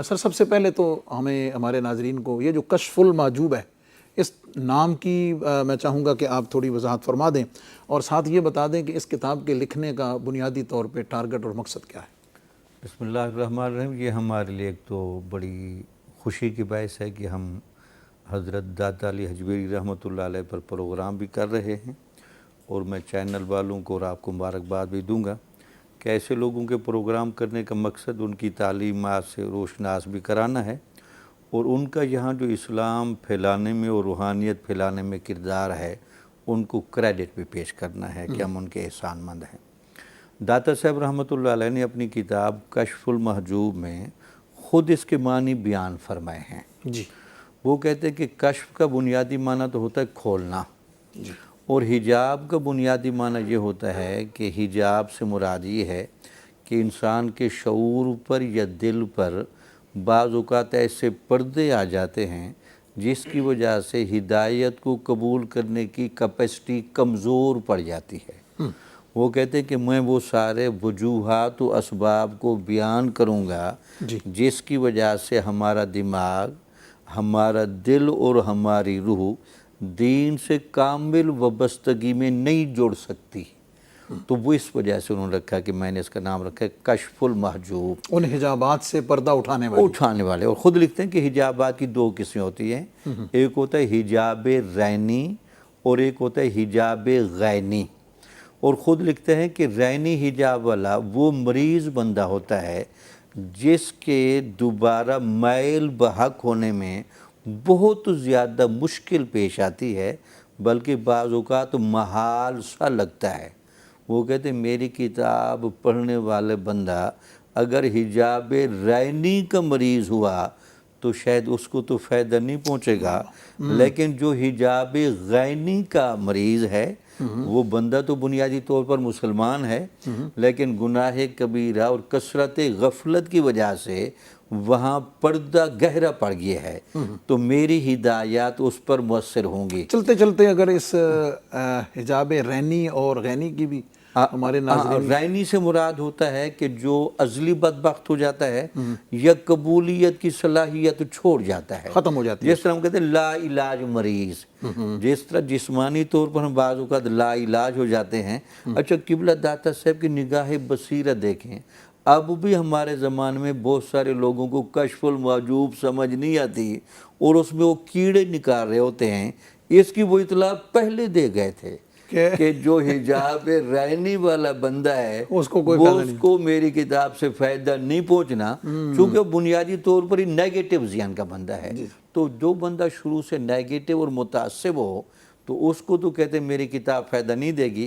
سر سب سے پہلے تو ہمیں ہمارے ناظرین کو یہ جو کشف المحجوب ہے اس نام کی میں چاہوں گا کہ آپ تھوڑی وضاحت فرما دیں اور ساتھ یہ بتا دیں کہ اس کتاب کے لکھنے کا بنیادی طور پہ ٹارگٹ اور مقصد کیا ہے؟ بسم اللہ الرحمن الرحیم۔ یہ ہمارے لیے ایک تو بڑی خوشی کی باعث ہے کہ ہم حضرت داتا علی حجویری رحمۃ اللہ علیہ پر پروگرام بھی کر رہے ہیں، اور میں چینل والوں کو اور آپ کو مبارکباد بھی دوں گا کہ ایسے لوگوں کے پروگرام کرنے کا مقصد ان کی تعلیمات سے روشناس بھی کرانا ہے، اور ان کا یہاں جو اسلام پھیلانے میں اور روحانیت پھیلانے میں کردار ہے ان کو کریڈٹ بھی پیش کرنا ہے کہ ہم ان کے احسان مند ہیں۔ داتا صاحب رحمۃ اللہ علیہ نے اپنی کتاب کشف المحجوب میں خود اس کے معنی بیان فرمائے ہیں۔ جی وہ کہتے ہیں کہ کشف کا بنیادی معنی تو ہوتا ہے کھولنا، اور حجاب کا بنیادی معنی یہ ہوتا ہے کہ حجاب سے مراد یہ ہے کہ انسان کے شعور پر یا دل پر بعض اوقات ایسے پردے آ جاتے ہیں جس کی وجہ سے ہدایت کو قبول کرنے کی کیپیسٹی کمزور پڑ جاتی ہے۔ وہ کہتے ہیں کہ میں وہ سارے وجوہات و اسباب کو بیان کروں گا جس کی وجہ سے ہمارا دماغ، ہمارا دل اور ہماری روح دین سے کامل وابستگی میں نہیں جڑ سکتی۔ تو وہ اس وجہ سے انہوں نے رکھا کہ میں نے اس کا نام رکھا ہے کشف المحجوب، ان حجابات سے پردہ اٹھانے والے۔ اور خود لکھتے ہیں کہ حجابات کی دو قسمیں ہوتی ہیں، ایک ہوتا ہے حجاب رینی اور ایک ہوتا ہے حجاب غینی۔ اور خود لکھتے ہیں کہ رینی حجاب والا وہ مریض بندہ ہوتا ہے جس کے دوبارہ مائل بحق ہونے میں بہت زیادہ مشکل پیش آتی ہے، بلکہ بعض اوقات محال سا لگتا ہے۔ وہ کہتے ہیں میری کتاب پڑھنے والے بندہ اگر حجاب رینی کا مریض ہوا تو شاید اس کو تو فائدہ نہیں پہنچے گا، لیکن جو حجاب غینی کا مریض ہے وہ بندہ تو بنیادی طور پر مسلمان ہے، لیکن گناہ کبیرہ اور کثرت غفلت کی وجہ سے وہاں پردہ گہرا پڑ گیا ہے، تو میری ہدایات اس پر مؤثر ہوں گی۔ چلتے چلتے اگر اس حجاب رینی اور غینی کی بھی ہمارے ناظرین، رینی سے مراد ہوتا ہے کہ جو ازلی بدبخت ہو جاتا ہے یا قبولیت کی صلاحیت چھوڑ جاتا ہے، ختم ہو جاتی ہے، جس طرح ہم کہتے ہیں لا علاج مریض، جس طرح جسمانی طور پر ہم بعض اوقات لا علاج ہو جاتے ہیں۔ اچھا قبلہ داتا صاحب کی نگاہ بصیرت دیکھیں، اب بھی ہمارے زمانے میں بہت سارے لوگوں کو کشف المحجوب سمجھ نہیں آتی اور اس میں وہ کیڑے نکال رہے ہوتے ہیں۔ اس کی وہ اطلاع پہلے دے گئے تھے کہ جو حجاب رینی والا بندہ ہے اس کو میری کتاب سے فائدہ نہیں پہنچنا، چونکہ بنیادی طور پر ہی نیگیٹو ذہن کا بندہ ہے۔ تو جو بندہ شروع سے نیگیٹو اور متعصب ہو تو اس کو تو کہتے ہیں میری کتاب فائدہ نہیں دے گی،